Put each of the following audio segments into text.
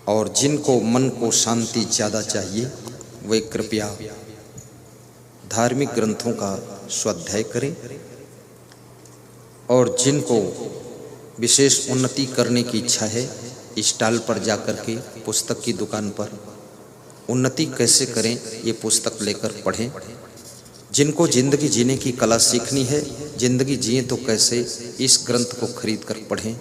और जिनको मन को शांति ज़्यादा चाहिए वे कृपया धार्मिक ग्रंथों का स्वाध्याय करें, और जिनको विशेष उन्नति करने की इच्छा है स्टॉल पर जाकर के पुस्तक की दुकान पर उन्नति कैसे करें ये पुस्तक लेकर पढ़ें। जिनको जिंदगी जीने की कला सीखनी है, जिंदगी जिए तो कैसे, इस ग्रंथ को खरीद कर पढ़ें।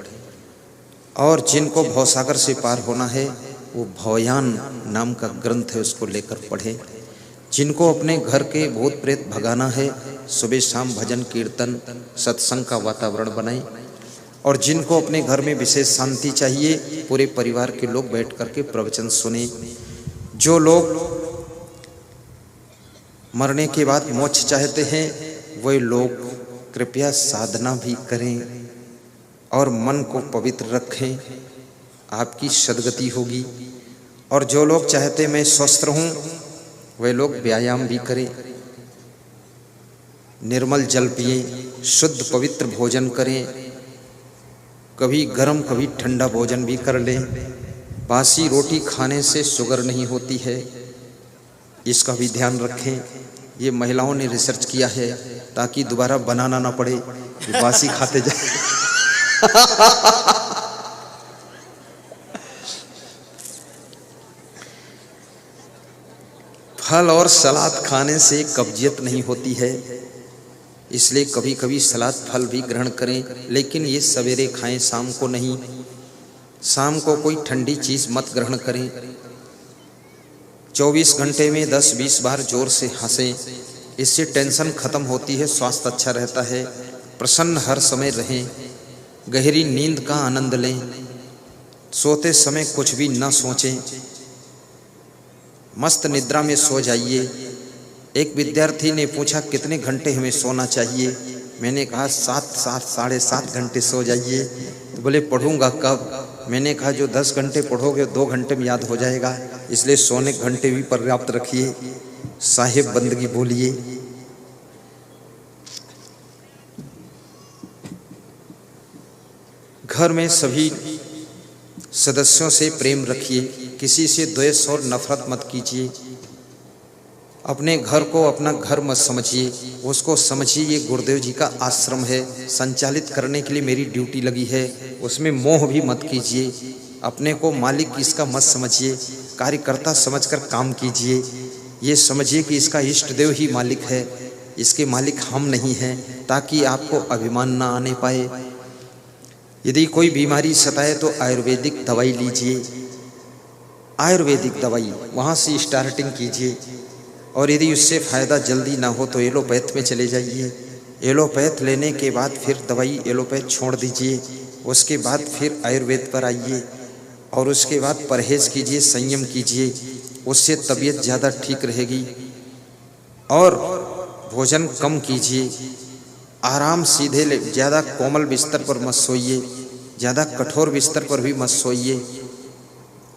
और जिनको भवसागर से पार होना है वो भवयान नाम का ग्रंथ है, उसको लेकर पढ़ें। जिनको अपने घर के भूत प्रेत भगाना है सुबह शाम भजन कीर्तन सत्संग का वातावरण बनाएं। और जिनको अपने घर में विशेष शांति चाहिए पूरे परिवार के लोग बैठ करके प्रवचन सुने। जो लोग मरने के बाद मोक्ष चाहते हैं वे लोग कृपया साधना भी करें और मन को पवित्र रखें, आपकी सद्गति होगी। और जो लोग चाहते मैं स्वस्थ रहूं वे लोग व्यायाम भी करें, निर्मल जल पिएं, शुद्ध पवित्र भोजन करें, कभी गर्म कभी ठंडा भोजन भी कर लें। बासी रोटी खाने से शुगर नहीं होती है, इसका भी ध्यान रखें। ये महिलाओं ने रिसर्च किया है ताकि दोबारा बनाना ना पड़े, बासी खाते जाए। फल और सलाद खाने से कब्जियत नहीं होती है, इसलिए कभी कभी सलाद फल भी ग्रहण करें, लेकिन ये सवेरे खाएं, शाम को नहीं। शाम को कोई ठंडी चीज़ मत ग्रहण करें। 24 घंटे में 10-20 बार जोर से हंसें, इससे टेंशन खत्म होती है, स्वास्थ्य अच्छा रहता है। प्रसन्न हर समय रहें, गहरी नींद का आनंद लें, सोते समय कुछ भी न सोचें, मस्त निद्रा में सो जाइए। एक विद्यार्थी ने पूछा कितने घंटे हमें सोना चाहिए, मैंने कहा 7-7 घंटे सो जाइए। तो बोले पढ़ूंगा कब? मैंने कहा जो 10 घंटे पढ़ोगे 2 घंटे में याद हो जाएगा, इसलिए सोने घंटे भी पर्याप्त रखिए। साहिब बंदगी बोलिए। घर में सभी सदस्यों से प्रेम रखिए, किसी से द्वेष और नफरत मत कीजिए। अपने घर को अपना घर मत समझिए, उसको समझिए ये गुरुदेव जी का आश्रम है, संचालित करने के लिए मेरी ड्यूटी लगी है, उसमें मोह भी मत कीजिए। अपने को मालिक इसका मत समझिए, कार्यकर्ता समझकर काम कीजिए। ये समझिए कि इसका इष्ट देव ही मालिक है, इसके मालिक हम नहीं हैं, ताकि आपको अभिमान ना आने पाए। यदि कोई बीमारी सताए तो आयुर्वेदिक दवाई लीजिए, आयुर्वेदिक दवाई वहाँ से स्टार्टिंग कीजिए। और यदि उससे फ़ायदा जल्दी ना हो तो एलोपैथ में चले जाइए। एलोपैथ लेने के बाद फिर दवाई एलोपैथ छोड़ दीजिए, उसके बाद फिर आयुर्वेद पर आइए। और उसके बाद परहेज़ कीजिए, संयम कीजिए, उससे तबीयत ज़्यादा ठीक रहेगी। और भोजन कम कीजिए, आराम सीधे ले, ज़्यादा कोमल बिस्तर पर मत सोइए, ज़्यादा कठोर बिस्तर पर भी मत सोइए।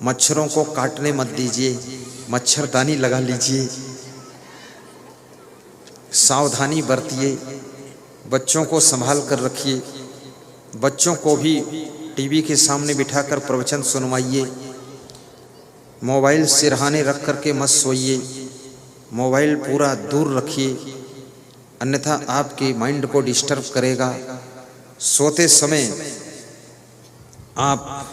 मच्छरों को काटने मत दीजिए, मच्छरदानी लगा लीजिए। सावधानी बरतिए, बच्चों को संभाल कर रखिए। बच्चों को भी टीवी के सामने बिठाकर प्रवचन सुनवाइए। मोबाइल सिरहाने रख कर के मत सोइए, मोबाइल पूरा दूर रखिए, अन्यथा आपके माइंड को डिस्टर्ब करेगा। सोते समय आप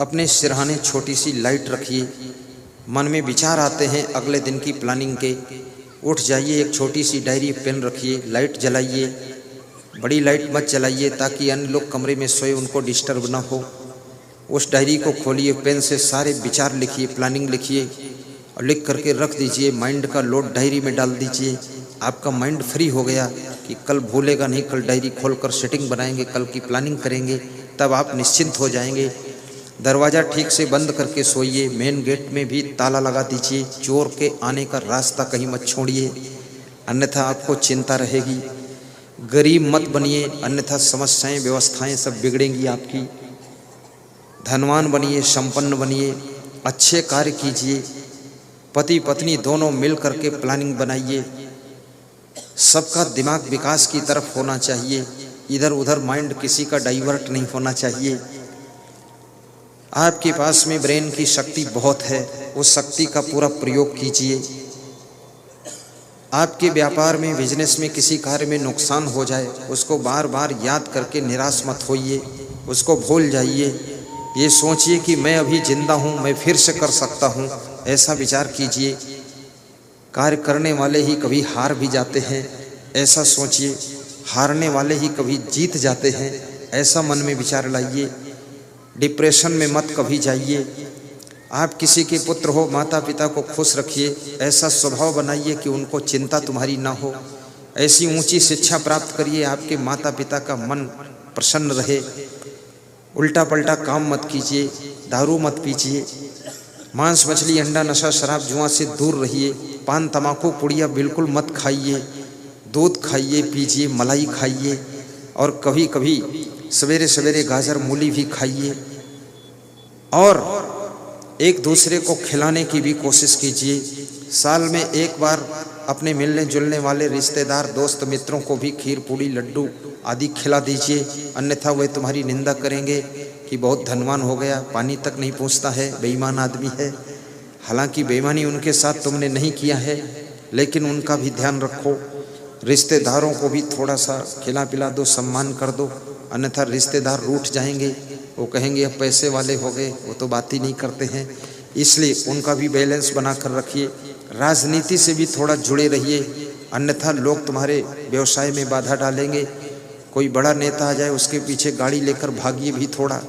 अपने सिरहाने छोटी सी लाइट रखिए। मन में विचार आते हैं अगले दिन की प्लानिंग के, उठ जाइए, एक छोटी सी डायरी पेन रखिए, लाइट जलाइए, बड़ी लाइट मत जलाइए ताकि अन्य लोग कमरे में सोए उनको डिस्टर्ब ना हो। उस डायरी को खोलिए, पेन से सारे विचार लिखिए, प्लानिंग लिखिए और लिख करके रख दीजिए। माइंड का लोड डायरी में डाल दीजिए। आपका माइंड फ्री हो गया कि कल भूलेगा नहीं, कल डायरी खोलकर सेटिंग बनाएंगे, कल की प्लानिंग करेंगे, तब आप निश्चिंत हो जाएंगे। दरवाज़ा ठीक से बंद करके सोइए, मेन गेट में भी ताला लगा दीजिए, चोर के आने का रास्ता कहीं मत छोड़िए, अन्यथा आपको चिंता रहेगी। गरीब मत बनिए, अन्यथा समस्याएं व्यवस्थाएं सब बिगड़ेंगी आपकी। धनवान बनिए, संपन्न बनिए, अच्छे कार्य कीजिए। पति पत्नी दोनों मिल करके प्लानिंग बनाइए। सबका दिमाग विकास की तरफ होना चाहिए, इधर उधर माइंड किसी का डाइवर्ट नहीं होना चाहिए। आपके पास में ब्रेन की शक्ति बहुत है, उस शक्ति का पूरा प्रयोग कीजिए। आपके व्यापार में, बिजनेस में किसी कार्य में नुकसान हो जाए, उसको बार बार याद करके निराश मत होइए, उसको भूल जाइए। ये सोचिए कि मैं अभी जिंदा हूँ, मैं फिर से कर सकता हूँ, ऐसा विचार कीजिए। कार्य करने वाले ही कभी हार भी जाते हैं, ऐसा सोचिए। हारने वाले ही कभी जीत जाते हैं, ऐसा मन में विचार लाइए। डिप्रेशन में मत कभी जाइए। आप किसी के पुत्र हो, माता पिता को खुश रखिए, ऐसा स्वभाव बनाइए कि उनको चिंता तुम्हारी ना हो। ऐसी ऊंची शिक्षा प्राप्त करिए, आपके माता पिता का मन प्रसन्न रहे। उल्टा पलटा काम मत कीजिए, दारू मत पीजिए, मांस मछली अंडा नशा शराब जुआ से दूर रहिए। पान तमाकू पुड़िया बिल्कुल मत खाइए। दूध खाइए, पीजिए, मलाई खाइए, और कभी कभी सवेरे सवेरे गाजर मूली भी खाइए। और एक दूसरे को खिलाने की भी कोशिश कीजिए। साल में एक बार अपने मिलने जुलने वाले रिश्तेदार, दोस्त मित्रों को भी खीर पूड़ी लड्डू आदि खिला दीजिए, अन्यथा वे तुम्हारी निंदा करेंगे कि बहुत धनवान हो गया, पानी तक नहीं पूछता है, बेईमान आदमी है। हालांकि बेईमानी उनके साथ तुमने नहीं किया है, लेकिन उनका भी ध्यान रखो। रिश्तेदारों को भी थोड़ा सा खिला पिला दो, सम्मान कर दो, अन्यथा रिश्तेदार रूठ जाएंगे। वो कहेंगे अब पैसे वाले हो गए, वो तो बात ही नहीं करते हैं। इसलिए उनका भी बैलेंस बना कर रखिए। राजनीति से भी थोड़ा जुड़े रहिए, अन्यथा लोग तुम्हारे व्यवसाय में बाधा डालेंगे। कोई बड़ा नेता आ जाए, उसके पीछे गाड़ी लेकर भागिए भी थोड़ा,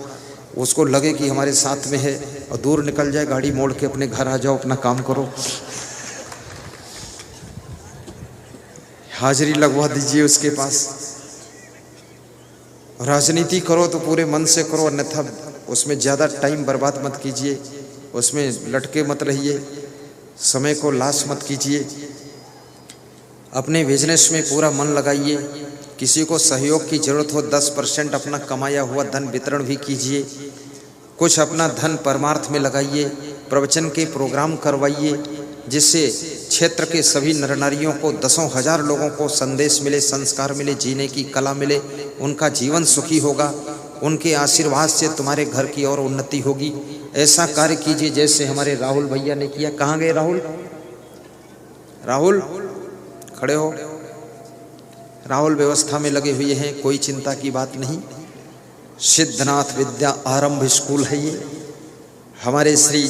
उसको लगे कि हमारे साथ में है, और दूर निकल जाए, गाड़ी मोड़ के अपने घर आ जाओ, अपना काम करो। हाजिरी लगवा दीजिए उसके पास। राजनीति करो तो पूरे मन से करो, अन्यथा उसमें ज़्यादा टाइम बर्बाद मत कीजिए, उसमें लटके मत रहिए, समय को लाश मत कीजिए। अपने बिजनेस में पूरा मन लगाइए। किसी को सहयोग की जरूरत हो, 10% अपना कमाया हुआ धन वितरण भी कीजिए। कुछ अपना धन परमार्थ में लगाइए। प्रवचन के प्रोग्राम करवाइए, जिससे क्षेत्र के सभी नर नारियों को, दसों हजार लोगों को संदेश मिले, संस्कार मिले, जीने की कला मिले, उनका जीवन सुखी होगा। उनके आशीर्वाद से तुम्हारे घर की और उन्नति होगी। ऐसा कार्य कीजिए जैसे हमारे राहुल भैया ने किया। कहाँ गए राहुल? राहुल खड़े हो। राहुल व्यवस्था में लगे हुए हैं, कोई चिंता की बात नहीं। सिद्धनाथ विद्या आरंभ स्कूल है ये। हमारे श्री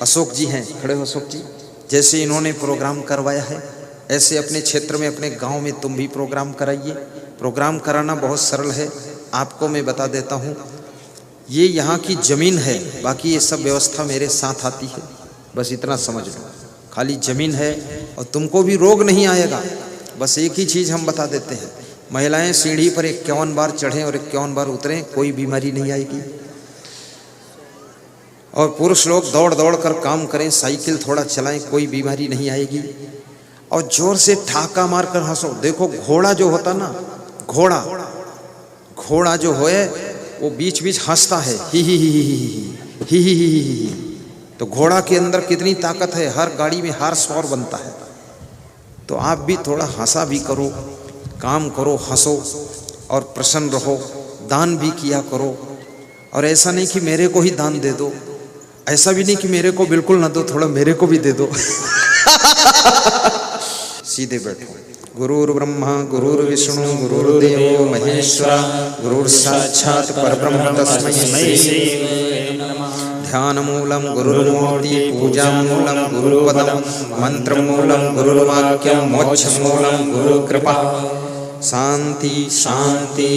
अशोक जी हैं, खड़े हो अशोक जी। जैसे इन्होंने प्रोग्राम करवाया है, ऐसे अपने क्षेत्र में, अपने गांव में तुम भी प्रोग्राम कराइए। प्रोग्राम कराना बहुत सरल है, आपको मैं बता देता हूँ। ये यहाँ की ज़मीन है, बाकी ये सब व्यवस्था मेरे साथ आती है, बस इतना समझ लो। खाली ज़मीन है और तुमको भी रोग नहीं आएगा। बस एक ही चीज़ हम बता देते हैं, महिलाएं सीढ़ी पर 51 बार चढ़ें और 51 बार उतरें, कोई बीमारी नहीं आएगी। और पुरुष लोग दौड़ दौड़ कर काम करें, साइकिल थोड़ा चलाएं, कोई बीमारी नहीं आएगी। और जोर से ठाका मार कर हंसो। देखो घोड़ा जो होता ना, घोड़ा जो है वो बीच बीच हंसता है, ही ही ही ही ही ही ही ही। तो घोड़ा के अंदर कितनी ताकत है, हर गाड़ी में हार्स पावर बनता है। तो आप भी थोड़ा हंसा भी करो, काम करो, हंसो और प्रसन्न रहो। दान भी किया करो, और ऐसा नहीं कि मेरे को ही दान दे दो, ऐसा भी नहीं कि मेरे को बिल्कुल ना दो, थोड़ा मेरे को भी दे दो। सीधे बैठो। गुरुर् ब्रह्मा गुरुर्विष्णु गुरुर्देवो महेश्वरा गुरुर् साक्षात् परब्रह्म तस्मै श्री ध्यान मूलम गुरुर्मूर्ति पूजा मूलम गुरुपदम मंत्र मूलम गुरुर्वाक्यम मोक्ष मूलम गुरुकृपा। शांति शांति।